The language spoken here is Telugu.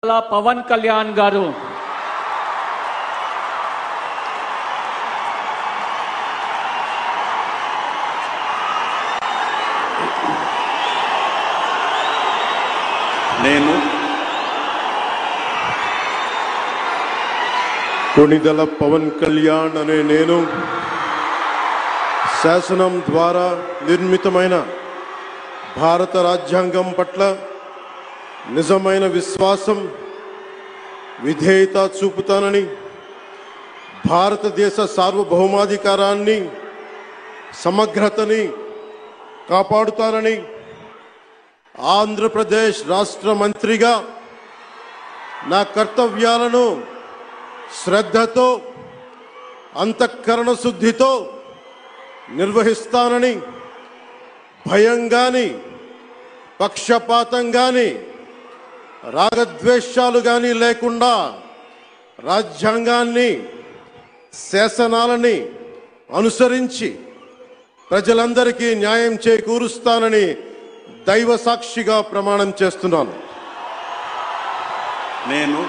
పవన్ కళ్యాణ్ గారు నేను కొణిదెల పవన్ కళ్యాణ్ అనే నేను శాసనం ద్వారా నిర్మితమైన భారత రాజ్యాంగం పట్ల నిజమైన విశ్వాసం విధేయత చూపుతానని భారతదేశ సార్వభౌమాధికారాన్ని సమగ్రతని కాపాడుతానని ఆంధ్రప్రదేశ్ రాష్ట్ర మంత్రిగా నా కర్తవ్యాలను శ్రద్ధతో అంతఃకరణ శుద్ధితో నిర్వహిస్తానని భయం గాని పక్షపాతం గాని రాగద్వేషాలు గాని లేకుండా రాజ్యాంగాన్ని శాసనాలని అనుసరించి ప్రజలందరికీ న్యాయం చేకూరుస్తానని దైవ సాక్షిగా ప్రమాణం చేస్తున్నాను. నేను